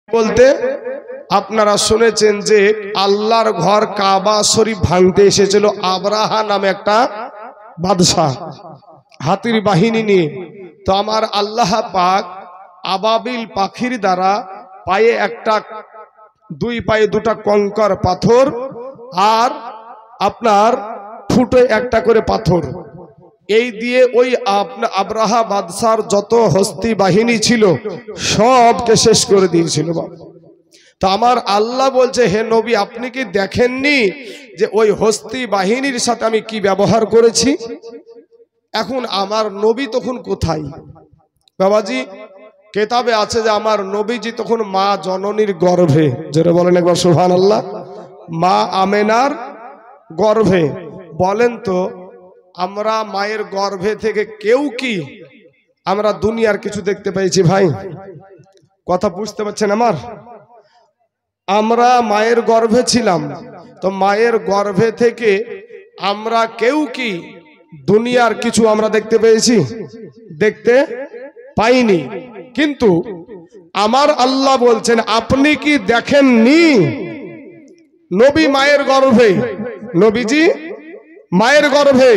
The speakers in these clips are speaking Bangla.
বলতে আপনারা শুনেছেন যে আল্লাহর ঘর কাবা শরীফ ভাঙতে এসেছিল আবরাহা নামে একটা বাদশা হাতির বাহিনী নিয়ে। তো আমার আল্লাহ পাক আবাবিল পাখির দ্বারা পায়ে দুই পায়ে দুটা কঙ্কর পাথর আর আপনার ফুটে একটা করে পাথর, এই দিয়ে ওই আবরাহা বাদশার যত হস্তি বাহিনী ছিল সবকে শেষ করে দিয়েছিল। তো আমার আল্লাহ বলছে, হে নবী, আপনি কি দেখেননি যে ওই হস্তি বাহিনীর সাথে আমি কি ব্যবহার করেছি? এখন আমার নবী তখন কোথায়? বাবাজি, কেতাবে আছে যে আমার নবীজি তখন মা জননীর গর্ভে, যেটা বলেন একবার সুবহানাল্লাহ, মা আমেনার গর্ভে। বলেন তো, আমরা মায়ের গর্ভে থেকে কেউ কি আমরা দুনিয়ার কিছু দেখতে পেয়েছি? ভাই কথা বুঝতে পারছেন আমার? আমরা মায়ের গর্ভে ছিলাম, তো মায়ের গর্ভে থেকে আমরা কেউ কি দুনিয়ার কিছু আমরা দেখতে পেয়েছি? দেখতে পাইনি। কিন্তু আমার আল্লাহ বলছেন, আপনি কি দেখেননি নবী মায়ের গর্ভে, নবীজি মায়ের গর্ভে,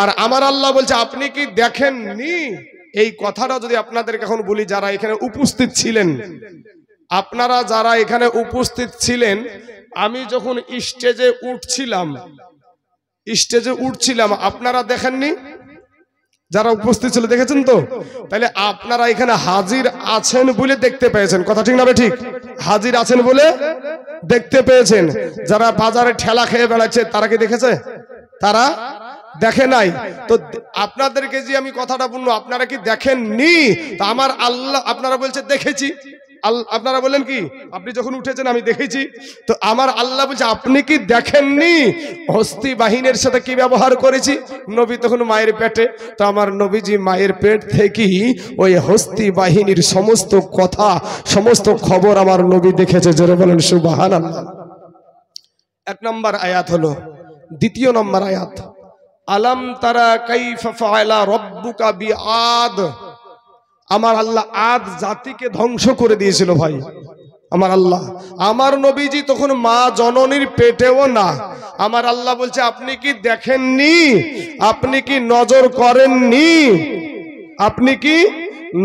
আর আমার আল্লাহ বলছে আপনি কি দেখেননি? এই কথাটা যদি আপনাদেরকে এখন বলি, যারা এখানে উপস্থিত ছিলেন, আপনারা যারা এখানে উপস্থিত ছিলেন, আমি যখন স্টেজে উঠছিলাম আপনারা দেখেননি? যারা উপস্থিত ছিল দেখেছেন তো? তাহলে আপনারা এখানে হাজির আছেন বলে দেখতে পেয়েছেন, কথা ঠিক না ঠিক? হাজির আছেন বলে দেখতে পেয়েছেন। যারা বাজারে ঠেলা খেয়ে বেড়াচ্ছে তারা কি দেখেছে? তারা দেখে নাই। তো আপনাদেরকে যে আমি কথাটা বলবো, আপনারা কি দেখেননি? তা আমার আল্লাহ, আপনারা বলছে দেখেছি, আপনারা বলেন কি আপনি যখন উঠেছেন আমি দেখেছি। তো আমার আল্লাহ বলছে আপনি কি দেখেননি হস্তি বাহিনীর সাথে কি ব্যবহার করেছি? নবী তখন মায়ের পেটে, তো আমার নবীজি মায়ের পেট থেকেই ওই হস্তি বাহিনীর সমস্ত কথা, সমস্ত খবর আমার নবী দেখেছে। জোরে বলেন সুবহানাল্লাহ। এক নম্বর আয়াত হলো। দ্বিতীয় নম্বর আয়াত, আলাম তারা কাইফা ফাআলা রাব্বুকা বিআদ। আমার আল্লাহ আদ জাতিকে ধ্বংস করে দিয়েছিল ভাই। আমার আল্লাহ, আমার নবীজি তখন মা জননীর পেটেও না। আমার আল্লাহ বলছে আপনি কি দেখেননি? আপনি কি নজর করেননি? আপনি কি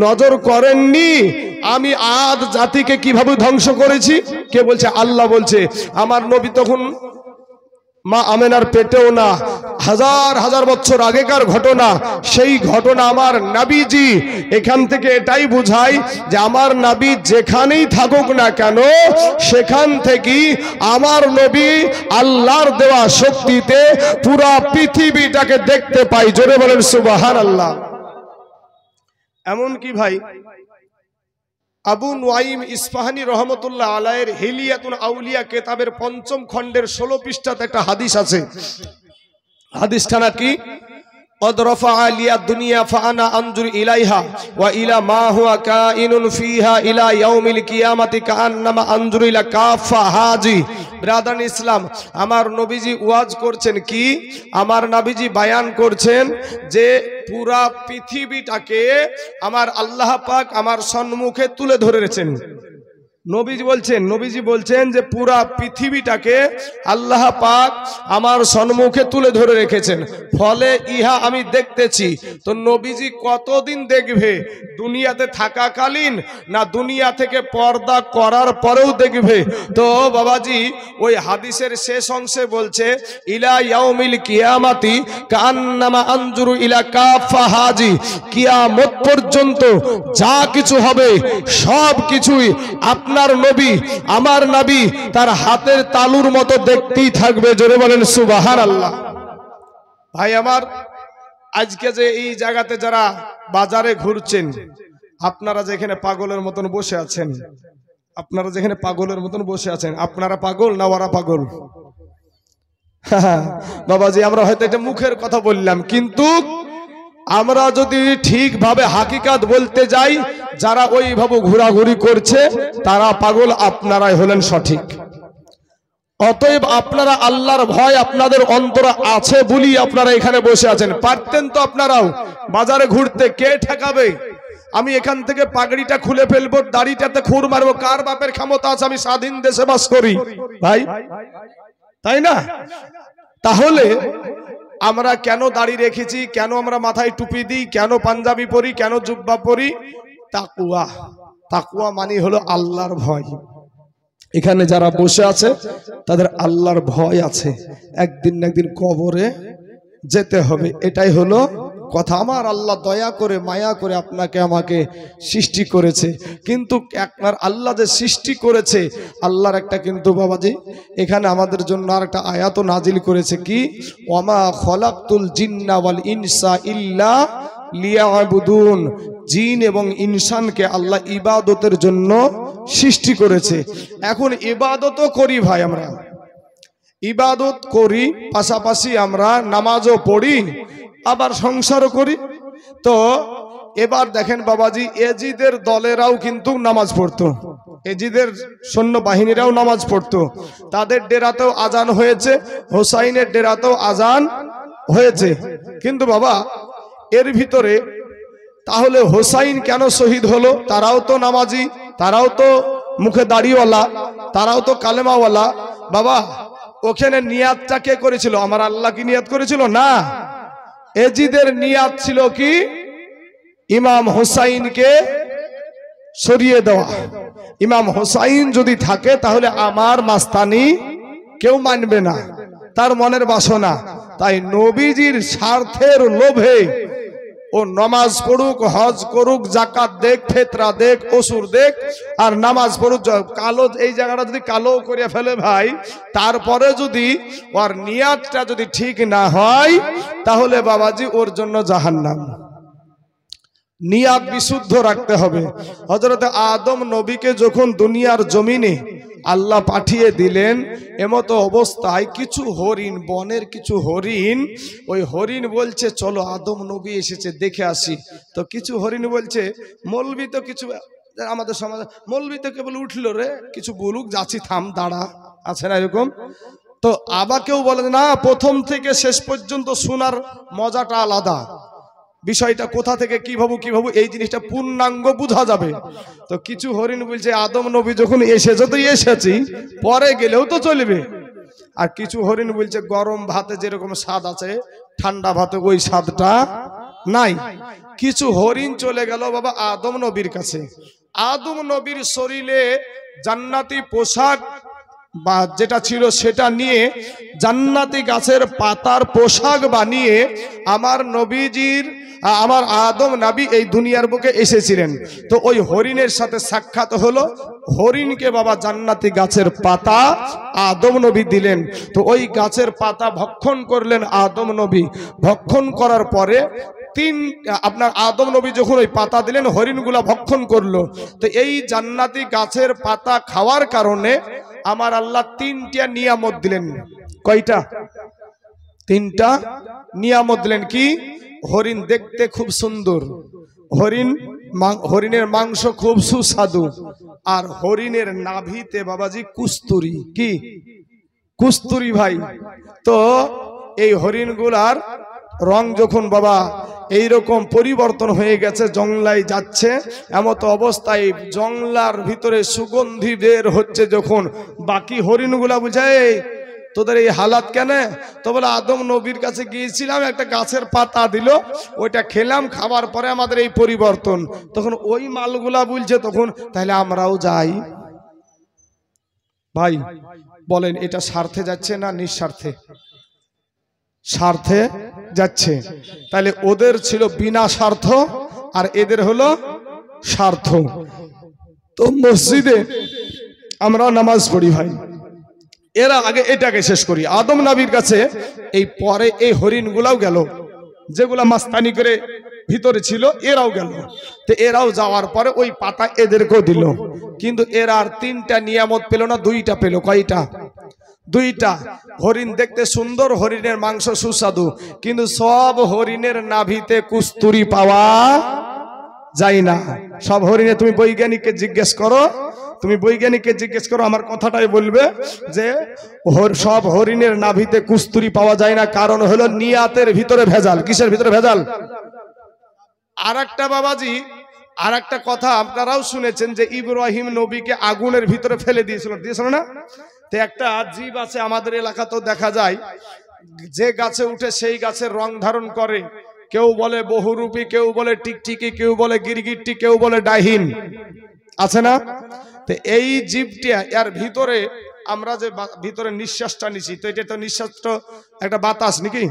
নজর করেননি আমি আদ জাতিকে কিভাবে ধ্বংস করেছি? কে বলছে? আল্লাহ বলছে। আমার নবী তখন মা আমেনার পেটেও না, হাজার হাজার বছর আগেকার ঘটনা। সেই ঘটনা আমার নবীজি, এখান থেকে এটাই বুঝায় যে আমার নবী যেখানেই থাকুক না কেন, সেখান থেকেই আমার নবী আল্লাহর দেওয়া শক্তিতে পুরা পৃথিবীটাকে দেখতে পাই। জোরে বলেন সুবহানাল্লাহ। এমন কি ভাই, আবু নুআইম ইসফাহানি রহমতুল্লাহ আলাইহির হিলিয়াতুল আউলিয়া কেতাবের ৫ম খণ্ডের ১৬ পৃষ্ঠাতে একটা হাদিস আছে। হাদিসটা নাকি অদরফা আলিয়া দুনিয়া ফাআনা আনজুর ইলাইহা ওয়া ইলা মা হুয়া কাইনুন ফিহা ইলা ইয়াউমিল কিয়ামাতি কাআন্নামা আনজুর ইলা কাফা হাজি। ব্রাদার ইসলাম, আমার নবীজি ওয়াজ করছেন কি, আমার নবীজি বয়ান করছেন যে পুরা পৃথিবীটাকে আমার আল্লাহ পাক আমার সম্মুখে তুলে ধরেছেন। নবীজি বলছেন যে পুরা পৃথিবীটাকে আল্লাহ পাক আমার সম্মুখে তুলে ধরে রেখেছেন, ফলে ইহা আমি দেখতেছি। তো নবীজি কতদিন দেখবে? দুনিয়াতে থাকাকালীন না দুনিয়া থেকে পর্দা করার পরেও দেখবে? তো বাবাজি, ওই হাদিসের শেষ অংশে বলছে ইলা ইয়াউমিল কিয়ামাতি কান্নামা আনজুরু ইলা কাফা হাজি। কিয়ামত পর্যন্ত যা কিছু হবে সব কিছুই আপনার নবী, আমার নবী তার হাতের তালুর মতো দেখতেই থাকবে। জোরে বলেন সুবহানাল্লাহ। ভাই আমার, আজকে যে এই জায়গাতে যারা বাজারে ঘুরছেন, আপনারা যেখানে পাগলের মতন বসে আছেন, আপনারা পাগল না ওরা পাগল? বাবাজি, আমরা হয়তো এটা মুখের কথা বললাম, কিন্তু আমরা যদি ঠিকভাবে হাকিকাত বলতে যাই, যারা ওইভাবে ঘোরাঘুরি করছে তারা পাগল, আপনারাই হলেন সঠিক। অতএব আপনারা আল্লাহর ভয় আপনাদের অন্তরে আছে বলি আপনারা এখানে বসে আছেন। পারতেন তো আপনারাও বাজারে ঘুরতে, কে ঠেকাবে? আমি এখান থেকে পাগড়িটা খুলে ফেলবো, দাড়িটাতে খুর মারবো, কার বাপের ক্ষমতা আছে? আমি স্বাধীন দেশে বাস করি ভাই, তাই না? তাহলে আমরা কেন দাড়ি রেখেছি, কেন আমরা মাথায় টুপি দিই, কেন পাঞ্জাবি পরি, কেন জুব্বা পরি? তাকওয়া। তাকওয়া মানে হলো আল্লাহর ভয়। এখানে যারা বসে আছে তাদের আল্লাহর ভয় আছে, একদিন না একদিন কবরে যেতে হবে, এটাই হলো কথা। আমার আল্লাহ দয়া করে মায়া করে আপনাকে আমাকে সৃষ্টি করেছে, কিন্তু আপনার আল্লাহ যে সৃষ্টি করেছে, আল্লাহর একটা কিন্তু বাবাজি এখানে আমাদের জন্য আর একটা আয়াত নাজিল করেছে, কি ওয়ামা খলাকতুল জিন্না ওয়াল ইনসা ইল্লা লিয়াবুদুন। জিন এবং ইনসানকে আল্লাহ ইবাদতের জন্য সৃষ্টি করেছে। এখন ইবাদতও করি ভাই, আমরা ইবাদত করি, পাশাপাশি আমরা নামাজও পড়ি, আবার সংসারও করি। তো এবার দেখেন বাবাজি, এজিদের দলেরাও কিন্তু নামাজ পড়তো, এজিদের সৈন্য বাহিনীরাও নামাজ পড়তো, তাদের ডেরাতেও আজান হয়েছে, হোসাইনের ডেরাতেও আজান হয়েছে। কিন্তু বাবা এর ভিতরে তাহলে হোসাইন কেন শহীদ হলো? তারাও তো নামাজি, তারাও তো মুখে দাড়িওয়ালা, তারাও তো কালেমাওয়ালা। বাবা ওখানে নিয়াতটা কে করেছিল? আমার আল্লাহ কি নিয়াত করেছিল? না, এজিদের নিয়াত ছিল কি ইমাম হোসাইনকে সরিয়ে দেওয়া। ইমাম হোসাইন যদি থাকে তাহলে আমার মাস্তানি কেউ মানবে না, তার মনের বাসনা। তাই নবীজির স্বার্থের লোভে ও নামাজ পড়ুক, হজ করুক, যাকাত দেখ, ফেতরা দেখ, অসুর দেখ, আর নামাজ পড়ুক। কালো এই জায়গাটা যদি কালো করে ফেলে ভাই, তারপরে যদি ওর নিয়াতটা যদি ঠিক না হয়, তাহলে বাবাজি ওর জন্য জাহান্নাম। নিয়াত বিশুদ্ধ রাখতে হবে। হযরত আদম নবীকে যখন দুনিয়ার জমিনে আল্লাহ পাঠিয়ে দিলেন, এমতো অবস্থায় কিছু হরিণ, বনের কিছু হরিণ, ওই হরিণ বলছে চলো আদম নবী এসেছে দেখে আসি। তো কিছু হরিণ বলছে মৌলবি তো কিছু আমাদের সমাজে, মৌলবি তো কেবল উঠলো রে, কিছু বলুক, যাচ্ছি, থাম, দাঁড়া, আছে না এরকম? তো আবার কেউ বলে না, প্রথম থেকে শেষ পর্যন্ত শোনার মজাটা আলাদা, বিষয়টা কোথা থেকে কি ভাবু এই জিনিসটা পূর্ণাঙ্গ বোঝা যাবে। তো কিছু হরিণ বলছে আদম নবী যখন এসেছে তো এসেছি, পরে গেলেও তো চলবে। আর কিছু হরিণ বলছে গরম ভাতে যেরকম স্বাদ আছে ঠান্ডা ভাতে ওই স্বাদটা নাই। কিছু হরিণ চলে গেল বাবা আদম নবীর কাছে। আদম নবীর শরীরে জান্নাতি পোশাক বা যেটা ছিল সেটা নিয়ে, জান্নাতি গাছের পাতার পোশাক বানিয়ে আমার নবীজির, আমার আদম নবী এই দুনিয়ার বুকে এসেছিলেন। তো ওই হরিণের সাথে সাক্ষাৎ হলো, হরিণকে বাবা জান্নাতি গাছের পাতা আদম নবী দিলেন। তো ওই গাছের পাতা ভক্ষণ করলেন আদম নবী। ভক্ষণ করার পরে আপনার আদম নবী যখন ওই পাতা দিলেন, হরিণগুলা ভক্ষণ করলো। তো এই জান্নাতি গাছের পাতা খাওয়ার কারণে আমার আল্লাহ তিনটা নিয়ামত দিলেন। কয়টা? তিনটা নিয়ামত দিলেন। কি? হরিণ দেখতে খুব সুন্দর, হরিণের মাংস খুব সুস্বাদু, আর হরিণের নাভিতে বাবাজি কুস্তুরি। কি কুস্তুরি ভাই? তো এই হরিণগুলার রং যখন বাবা এইরকম পরিবর্তন হয়ে গেছে, জংলায় যাচ্ছে, এমতো অবস্থায় জংলার ভিতরে সুগন্ধি বের হচ্ছে, যখন বাকি হরিণগুলা বুঝায় তোদের এই হালাত কেন? তো বলে আদম নবীর কাছে গিয়েছিলাম, একটা গাছের পাতা দিল, ওইটা খেলাম, খাবার পরে আমাদের এই পরিবর্তন। তখন ওই মালগুলা বলছে তখন তাহলে আমরাও যাই। ভাই বলেন এটা স্বার্থে যাচ্ছে না নিঃস্বার্থে? স্বার্থে যাচ্ছে। তাহলে ওদের ছিল বিনা স্বার্থ আর এদের হলো স্বার্থ। তো মসজিদে আমরা নামাজ পড়ি ভাই, এরা আগে এটাকে শেষ করি। আদম নবীর কাছে এই পরে এই হরিণগুলাও গেল, যেগুলা মাস্তানি করে ভিতরে ছিল এরাও গেল। তো এরাও যাওয়ার পরে ওই পাতা এদেরকেও দিল, কিন্তু এরা আর তিনটা নিয়ামত পেল না, দুইটা পেল। কয়টা? দুইটা। হরিণ দেখতে সুন্দর, হরিণের মাংস সুস্বাদু, কিন্তু সব হরিণের নাভিতে কুস্তুরি পাওয়া যায় না। সব হরিণে তুমি বৈজ্ঞানিককে জিজ্ঞেস করো, আমার কথাটাই বলবে যে সব হরিণের নাভিতে কুস্তুরি পাওয়া যায় না। কারণ হলো নিয়াতের ভিতরে ভেজাল। কিসের ভিতরে ভেজাল? আর একটা বাবাজি আর একটা কথা আপনারাও শুনেছেন যে ইব্রাহিম নবীকে আগুনের ভিতরে ফেলে দিয়েছিল না? তো একটা জীব আছে আমাদের এলাকাতেও দেখা যায়, যে গাছে উঠে সেই গাছের রং ধারণ করে। কেউ বলে বহুরূপী, কেউ বলে টিকটিকি, কেউ বলে গিরগিট্টি, কেউ বলে ডাহিন, আছে না? তো এই জীবটি এর ভিতরে আমরা যে ভিতরে নিঃশ্বাসটা নিছি, তো এটা তো নিঃশ্বাস তো একটা বাতাস নাকি?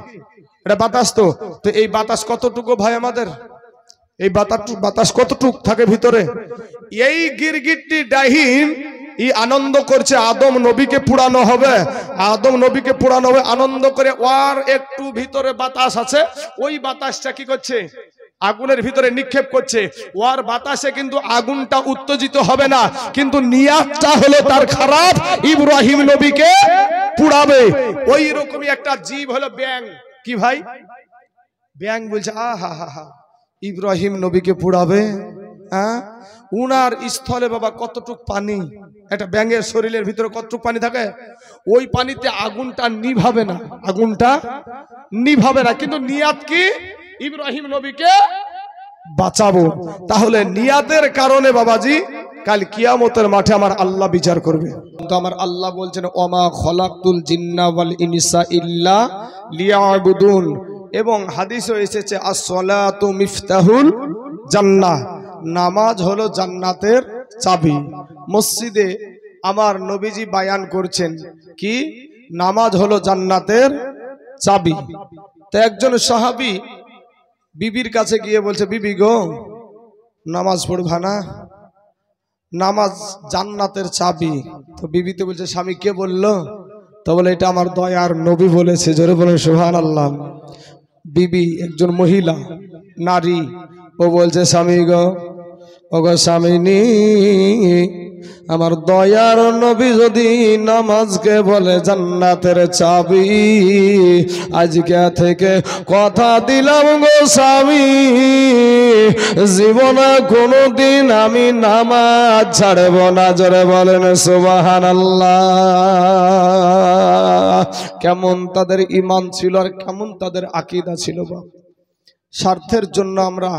এটা বাতাস। তো এই বাতাস কতটুকু ভাই আমাদের? এই বাতাস কতটুক থাকে ভিতরে? এই গিরগিট্টি ডাহিন আনন্দ করছে আদম নবীকে পুরানো হবে, আদম নবীকে পুরানো হবে আনন্দ করে। ওর একটু ভিতরে বাতাস আছে, ওই বাতাসটা কি করছে? আগুনের ভিতরে নিক্ষেপ করছে। ওর বাতাসে কিন্তু আগুনটা উত্তেজিত হবে না, কিন্তু নিয়াতটা হলো তার খারাপ, ইব্রাহিম নবীকে পুড়াবে। ওই রকমই একটা জীব হলো ব্যাং। কি ভাই? ব্যাং বলছে আহা হা হা ইব্রাহিম নবীকে পুড়াবে। হ্যাঁ, উনার স্থলে বাবা কতটুক পানি, একটা ব্যাঙের শরীরের ভিতরে কতটুক পানি থাকে, ওই পানিতে আগুনটা নিভাবে না, আগুনটা নিভাবে না। কিন্তু নিয়াত কি? ইব্রাহিম নবীকে বাঁচাবো। তাহলে নিয়াতের কারণে বাবাজি কাল কিয়ামতের মাঠে আমার আল্লাহ বিচার করবে। কিন্তু আমার আল্লাহ বলছেন ওমা খলাকতুল জিন্না ওয়াল ইনসা ইল্লা লিয়াবুদুন। এবং হাদিসও এসেছে as-সালাতু মিফতাহুল জান্নাহ, নামাজ হলো জান্নাতের চাবি। মসজিদে আমার নবীজি বায়ান করছেন কি নামাজ হলো জান্নাতের চাবি। তো একজন সাহাবী বিবির কাছে গিয়ে বলছে, বিবি গো নামাজ পড়বা না? নামাজ জান্নাতের চাবি। তো বিবি তো বলছে, স্বামী কে বললো? তো বলে এটা আমার দয়ার নবী বলেছে। জোরে বলেন সুবহানাল্লাহ। বিবি একজন মহিলা, নারী, ও বলছে স্বামী গো, ওগো স্বামিনী, আমার দয়ার নবী যদি নামাজকে বলে জান্নাতের চাবি, আজকে থেকে কথা দিলাম গো স্বামী, জীবনে কোনোদিন আমি নামাজ ছাড়ব না। জোরে বলেন সুবহানাল্লাহ। কেমন তাদের ঈমান ছিল আর কেমন তাদের আকীদা ছিল। স্বার্থের জন্য আমরা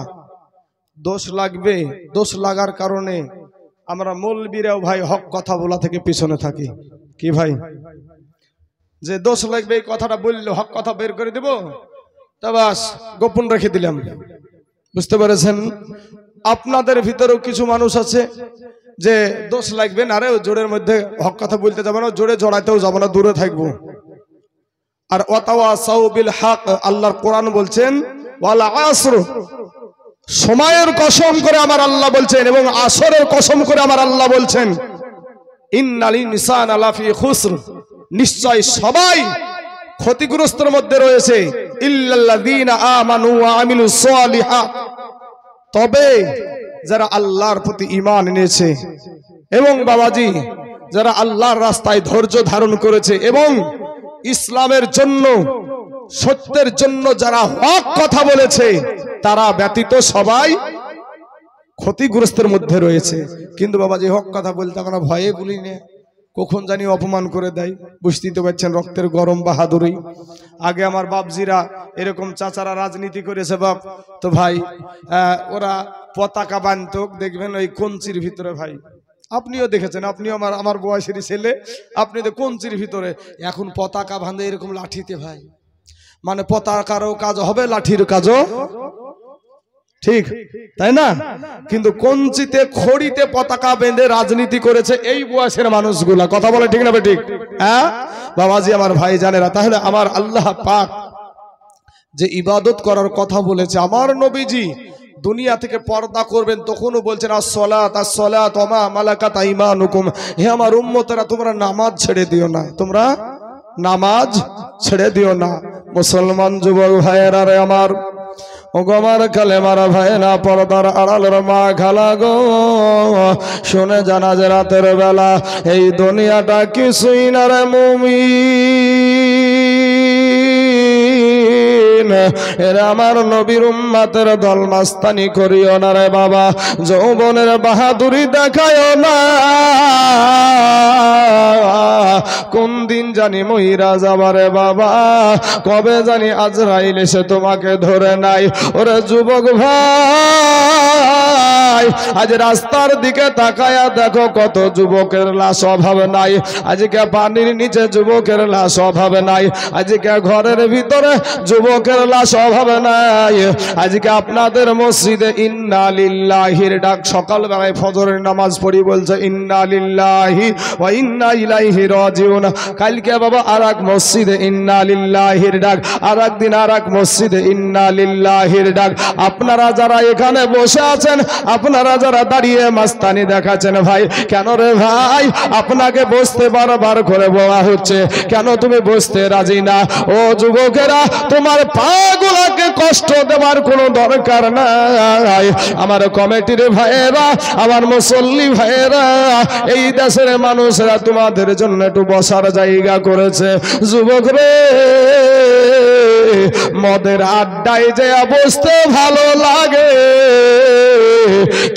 দোষ লাগবে, দোষ লাগার কারণে আমরা মৌলবীরাও ভাই হক কথা বলা থেকে পিছনে থাকি। কি ভাই? যে দোষ লাগবে এই কথাটা বললে হক কথা বের করে দেব, তা বাস গোপন রেখে দিলাম। বুঝতে পেরেছেন? আপনাদের ভিতরেও কিছু মানুষ আছে যে দোষ লাগবে না রে, জোরের মধ্যে হক কথা বলতে যাবো না, জোরে জড়াইতেও যাবো না, দূরে থাকবো। আর ওয়াতাওয়াসাউ বিল হক, আল্লাহর কোরআন বলছেন ওয়াল আসর, সময়ের কসম করে আমার আল্লাহ বলছেন, এবং আসরের কসম করে আমার আল্লাহ বলছেন ইন্নাল ইনসানা লাফি খুসর, নিশ্চয় সবাই ক্ষতিগ্রস্তের মধ্যে রয়েছে, ইল্লাল্লাযীনা আমানু ওয়া আমিলুস সালিহাত, তবে যারা আল্লাহর প্রতি ঈমান এনেছে এবং বাবাজি যারা আল্লাহর রাস্তায় ধৈর্য ধারণ করেছে এবং ইসলামের জন্য সত্যের জন্য যারা হক কথা বলেছে, তারা ব্যতীত সবাই ক্ষতিগ্রস্তের মধ্যে রয়েছে। কিন্তু বাবাজি হক কথা বলতে আমরা ভয়ে বলি না, কখন জানি অপমান করে দেয়। বুঝতেই তো পারছেন রক্তের গরম বাহাদুরি। আগে আমার বাপজিরা এরকম চাচারা রাজনীতি করেছে বাপ, তো ভাই ওরা পতাকা বানত, দেখবেন ওই কঞ্চির ভিতরে। ভাই আপনিও দেখেছেন, আপনিও আমার বয়সের ছেলে, আপনি তো কঞ্চির ভিতরে। এখন পতাকা বাঁধে এরকম লাঠিতে। ভাই মানে পতাকারও কাজ হবে, লাঠির কাজও ঠিক, তাই না? কিন্তু কঞ্চিতে খড়িতে পতাকা বেঁধে রাজনীতি করেছে এই বয়সের মানুষগুলা। কথা বলে ঠিক না ঠিক? হ্যাঁ বাবাজি আমার ভাই জানেরা। তাহলে আমার আল্লাহ পাক যে ইবাদত করার কথা বলেছে, আমার নবীজি দুনিয়া থেকে পর্দা করবেন তখনও বলছেন as-সালাত as-সালাত ওয়া মা মালাকাত আইমানুকুম, হে আমার উম্মতেরা তোমরা নামাজ ছেড়ে দিও না, তোমরা নামাজ ছেড়ে দিও না। মুসলমান যুবক ভাইয়েরা রে আমার, ওগো আমার কালেমার ভাইরা, পর্দার আড়ালের মা খালা গো, শুনে জানা যে রাতের বেলা এই দুনিয়াটা কিছুই না রে মুমিন, এরা আমার নবীর উম্মতের দল মাস্তানি করিও না রে বাবা, যৌবনের বাহাদুরি দেখায়ও না, কোন দিন জানি মহিরা যাবারে বাবা, কবে জানি আজরাইল এসে তোমাকে ধরে নাই। ওরে যুবক ভাই, ভাই আজ রাস্তার দিকে তাকায়া দেখো কত যুবকের লাশ অভাব নাই, আজকে পানির নিচে যুবকের লাশ অভাব নাই, আজকে ঘরের ভিতরে যুবকের লাশ অভাব নাই। আজকে আপনাদের মসজিদে ইন্না লিল্লাহির ডাক, সকালবেলায় ফজরের নামাজ পড়ি বলছে ইন্না লিল্লাহি ওয়া ইন্না ইলাইহি রাজিউন। কালকে বাবা আরেক মসজিদে ইন্না লিল্লাহির ডাক, আরেক দিন আরেক মসজিদে ইন্না লিল্লাহির ডাক। আপনারা যারা এখানে বসে আছেন, আপনারা যারা দাঁড়িয়ে মাস্তানি দেখাচ্ছেন, ভাই কেন রে ভাই আপনাকে বসতে বারবার করে বলা হচ্ছে, কেন তুমি বসতে রাজি না? ও যুবকেরা, তোমার পাগুলাকে কষ্ট দেওয়ার কোনো দরকার নাই। আমার কমিটির ভাইয়েরা, আমার মুসল্লি ভাইয়েরা, এই দেশের মানুষরা তোমাদের জন্য একটু বসার জায়গা করেছে। যুবক রে, মদের আড্ডায় যে বসতে ভালো লাগে,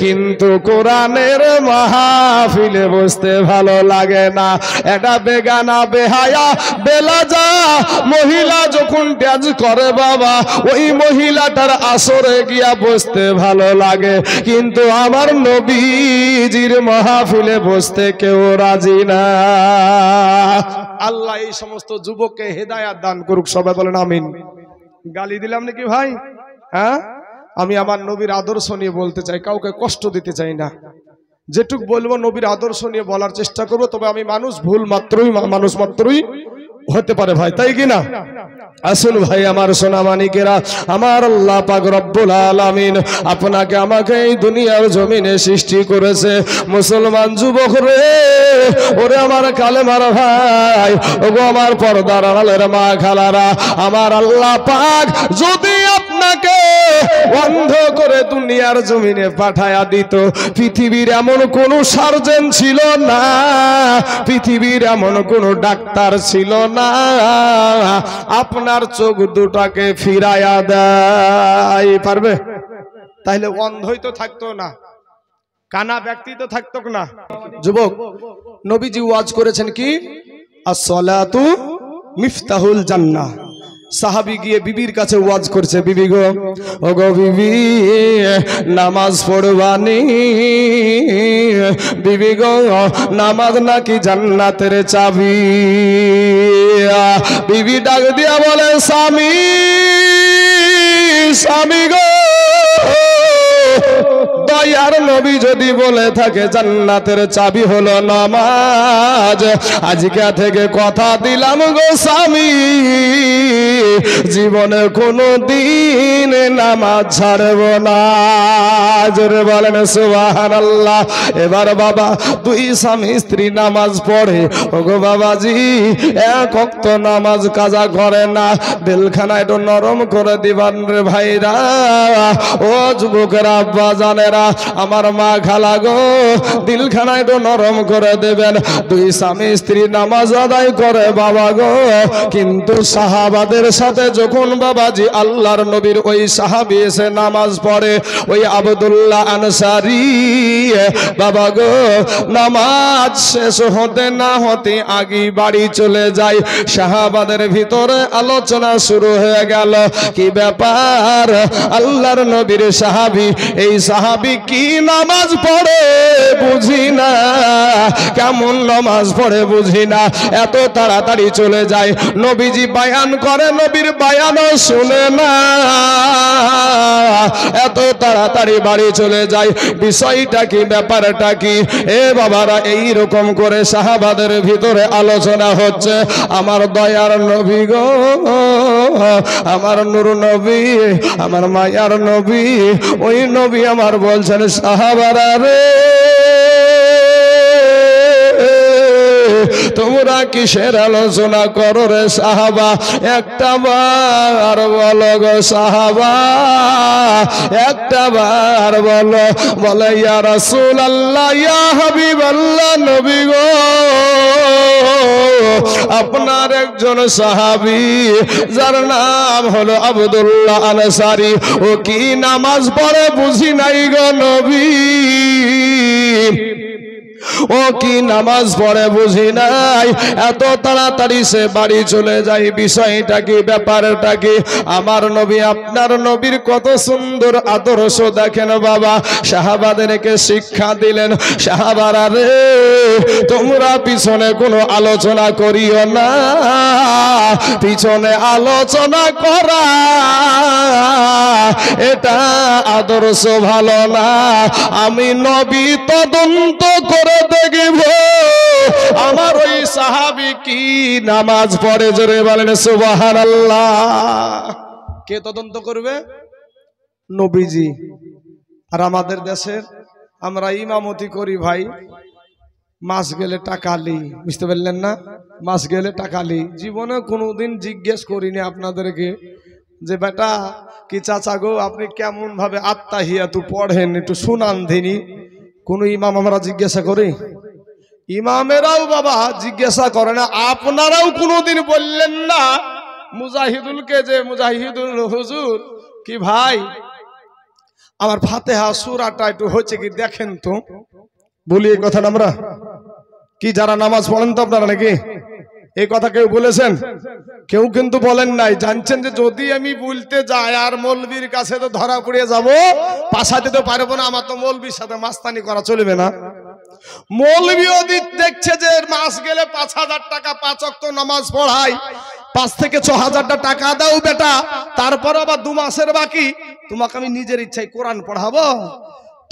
কিন্তু কোরআনের মাহফিলে বসতে ভালো লাগে না। এটা বেগানা বেহায়া বেলাজা মহিলা যখন ড্যান্স করে বাবা, ওই মহিলাটার আসরে গিয়া বসতে ভালো লাগে, কিন্তু আমার নবীজির মাহফিলে বসতে কেউ রাজি না। আল্লাহ এই সমস্ত যুবককে হেদায়াত দান করুক, সবাই বলেন আমিন। গালি দিলাম নাকি ভাই? হ্যাঁ, আমি আমার নবীর আদর্শ নিয়ে বলতে চাই, কাউকে কষ্ট দিতে চাই না। যেটুক বলবো নবীর আদর্শ নিয়ে বলার চেষ্টা করবো, তবে আমি মানুষ, ভুল মাত্রই মানুষ মাত্রই হতে পারে ভাই, তাই কি না? আসুন ভাই আমার সোনা মানিকেরা, আমার আল্লাহ পাক রব্বুল আলামিন আপনাকে আমাকে এই দুনিয়ার জমিনে সৃষ্টি করেছে। মুসলমান যুবক রে, ওরে আমার কালেমার ভাই, ওগো আমার পর্দার আড়ালের মা খালারা, আমার আল্লাহ পাক যদি আপনাকে বন্ধ করে দুনিয়ার জমিনে পাঠায়া দিত, পৃথিবীর এমন কোন সার্জন ছিল না, পৃথিবীর এমন কোন ডাক্তার ছিল না, আপনার চোখ দুটাকে ফিরাইয়া দেয় পারবে? তাহলে অন্ধই তো থাকতো না, কানা ব্যক্তি তো থাকতো না। যুবক, নবীজি ওয়াজ করেছেন কি, আসসালাতু মিফতাহুল জান্নাহ। সাহাবী গিয়ে বিবির কাছে ওয়াজ করছে, বিবি গো, ও গো বিবি, নামাজ পড়বানি, বিবি গো, নামাজ নাকি জান্নাতের চাবি। বিবি ডাক দিয়া বলে, স্বামী, স্বামী গো, দয়ার নবী যদি বলে থাকে জান্নাতের চাবি হলো নামাজ, আজকে থেকে কথা দিলাম গো স্বামী, জীবনে কোনো দিন নামাজ ছাড়ব না। জোরে বলেন সুবহানাল্লাহ। এবার বাবা, দুই স্বামী স্ত্রী নামাজ পড়ে, ওগো বাবাজি, এক ওয়াক্ত নামাজ কাজা করে না, দিলখানা একটু নরম করে দিবান রে ভাইরা, ও যুবকেরা, আব্বা জানেরা, আমার মা খালা গো, দিলখানা একটু নরম করে দেবেন। দুই স্বামী স্ত্রী নামাজ আদায় করে বাবা গো, কিন্তু সাহাবাদের সাথে যখন বাবাজি আল্লাহর নবীর ওই সাহাবী এসে নামাজ পড়ে, ওই আব্দুল্লাহ আনসারী বাবা গো, নামাজ শেষ হতে না হতে আগে বাড়ি চলে যায়। সাহাবাদের ভিতরে আলোচনা শুরু হয়ে গেল, কি ব্যাপার আল্লাহর নবীর সাহাবী, এই সাহাবী কি নামাজ পড়ে বুঝি না, কেমন নামাজ পড়ে বুঝি না, এত তাড়াতাড়ি চলে যায়। নবীজি বায়ান করে, নবীর বায়ানও শুনে না, এত তাড়াতাড়ি বাড়ি চলে যায়। বিষয়টা কি, ব্যাপারটা কি? এ বাবারা, এই রকম করে সাহাবাদের ভিতরে আলোচনা হচ্ছে। আমার দয়ার নবী গো, আমার নূর নবী, আমার মায়ার নবী, ওই নবী আমার বলছেন, সাহাবারা রে, তোমরা কিসের আলোচনা করো রে সাহাবা? একটা বার বলো গো সাহাবা, একটা বার বলো। বলে, ইয়া রাসূলুল্লাহ, ইয়া হাবিবাল্লাহ, নবী গো, আপনার একজন সাহাবী যার নাম হলো আব্দুল্লাহ আনসারী, ও কি নামাজ পড়ে বুঝি নাই গো নবী। ও কি নামাজ পড়ে বুঝি নাই, এত তাড়াতাড়ি সে বাড়ি চলে যায়। বিষয়টা কি, ব্যাপারটা কি? আমার নবী, আপনার নবীর কত সুন্দর আদর্শ দেখেন বাবা। সাহাবাদেরকে শিক্ষা দিলেন, সাহাবারা রে তোমরা পিছনে কোনো আলোচনা করিও না, পিছনে আলোচনা করা এটা আদর্শ ভালো না। আমি নবী তদন্ত করে দেখব আমার ওই সাহাবী কি নামাজ পড়ে। জোরে বলেন সুবহানাল্লাহ। কে তদন্ত করবে? নবীজি। আর আমাদের দেশের আমরা ইমামতি করি ভাই, মাস গেলে টাকালি, বুঝতে পারলেন না? মাস গেলে টাকালি। জীবনে কোনোদিন জিজ্ঞেস করিনি আপনাদেরকে যে বেটা কি চাচা গো আপনি কেমন ভাবে আত্মাহিয়াতু পড়েন, একটু শুনান দিনি। কোন ইমাম আমরা জিজ্ঞাসা করি? ইমামেরাও বাবা জিজ্ঞাসা করে না। আপনারাও কোনোদিন বললেন না মুজাহিদুলকে যে মুজাহিদুল হুজুর কি ভাই আমার ফাতিহা সূরাটা একটু হচ্ছে কি দেখেন তো। বলি এই কথা আমরা কি, যারা নামাজ পড়েন তো আপনারা নাকি এই কথা কেউ বলেছেন? কেউ কিন্তু বলেন নাই। জানছেন যে যদি আমি বলতে যাই আর মৌলবীর কাছে তো ধরা পড়ে যাব, পাশাতে তো পারবো না, আমার তো মৌলবীর সাথে মাস্তানি করা চলবে না। মৌলবীও দেখছে যে মাস গেলে 5,000 টাকা 5 ওয়াক্ত নামাজ পড়ায়, 5 থেকে 6,000 টাকা দাও বেটা, তারপর আবার 2 মাসের বাকি, তোমাকে আমি নিজের ইচ্ছায় কোরআন পড়াবো।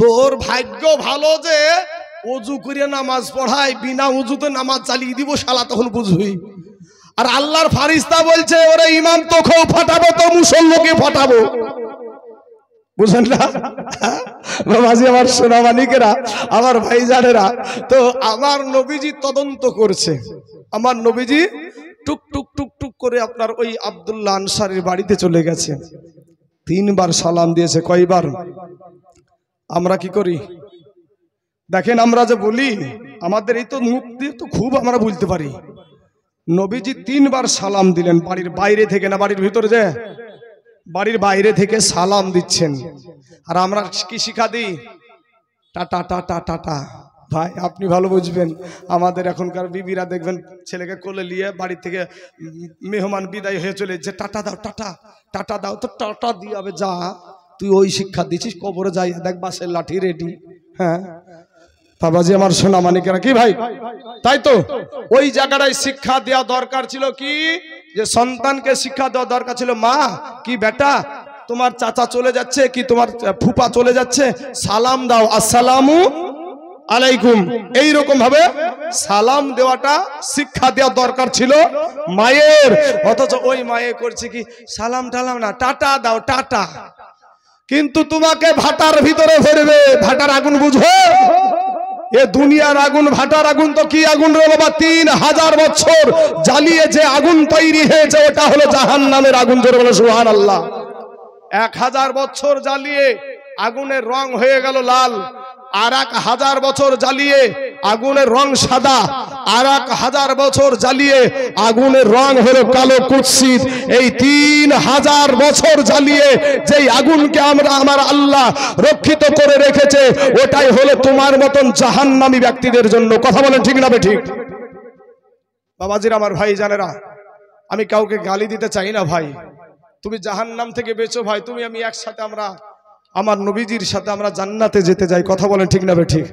তোর ভাগ্য ভালো যে ওযু করে নামাজ পড়ায়, বিনা ওযুতে নামাজ চালিয়ে দিব শালা, তখন বুঝবি। আর আল্লাহর ফারিস্তা বলছে ওরে ইমাম তোকেও ফাটাবো তো মুসল্লিকে ফাটাবো। বুঝেন না বাবাজি, আমার সোনামানিকেরা, আমার ভাইজানেরা? তো আমার নবীজি তদন্ত করছে। আমার নবীজি টুক টুক টুক টুক করে আপনার ওই আব্দুল্লাহ আনসারীর বাড়িতে চলে গেছে। 3 বার সালাম দিয়েছে। কয়বার? আমরা কি করি দেখেন, আমরা যে বলি আমাদের এই তো মুখ দিয়ে তো খুব আমরা বলতে পারি। নবীজি 3 বার সালাম দিলেন, বাড়ির বাইরে থেকে না, বাড়ির ভিতরে যে, বাড়ির বাইরে থেকে সালাম দিচ্ছেন। আর আমরা কি শিক্ষা দিই? Tata tata tata. ভাই আপনি ভালো বুঝবেন, আমাদের এখনকার বিবিরা দেখবেন ছেলেকে কোলে নিয়ে বাড়ি থেকে মেহমান বিদায় হয়ে চলে যে টাটা দাও, টাটা টাটা দাও। তো টাটা দিয়ে হবে, যা তুই ওই শিক্ষা দিচ্ছিস, কবরে যাই দেখ বাসের লাঠি রেডি। হ্যাঁ বাবাজি, আমার সোনা মানিকেরা, কি ভাই? তাই তো ওই জায়গাটায় শিক্ষা দেওয়া দরকার ছিল কি, যে সন্তানকে শিক্ষা দেওয়া দরকার ছিল, মা কি বেটা তোমার চাচা চলে যাচ্ছে কি তোমার ফুপা চলে যাচ্ছে, সালাম দাও, আসসালামু আলাইকুম। এইরকম ভাবে সালাম দেওয়াটা শিক্ষা দেওয়া দরকার ছিল মায়ের। অথচ ওই মায়ে করছে কি, সালাম টালাম না, টাটা দাও, টাটা। কিন্তু তোমাকে ভাটার ভিতরে ফেরবে, ভাটার আগুন বুঝো? এ দুনিয়ার আগুন, ভাটার আগুন তো কি আগুন রে বাবা, 3000 বছর জ্বালিয়ে যে আগুন তৈরি হয়েছে ওটা হলো জাহান্নামের আগুন। জোরে বলো সুবহানাল্লাহ। 1000 বছর জ্বালিয়ে আগুনের রং হয়ে গেল লাল, আর 1000 বছর জ্বালিয়ে আগুনের রং সাদা, আর 1000 বছর জ্বালিয়ে আগুনের রং হলো কালো কুৎসিত। এই 3000 বছর জ্বালিয়ে যেই আগুনকে আমার আল্লাহ রক্ষিত করে রেখেছে, ওটাই হলো তোমার মতন জাহান্নামী ব্যক্তিদের জন্য। কথা বলেন ঠিক না ঠিক? বাবাজির, আমার ভাই জানেরা, আমি কাউকে গালি দিতে চাই না ভাই। তুমি জাহান্নাম থেকে বেঁচো ভাই, তুমি আমি একসাথে আমরা আমার নবীজির সাথে আমরা জান্নাতে যেতে যাই। কথা বলেন ঠিক না ঠিক?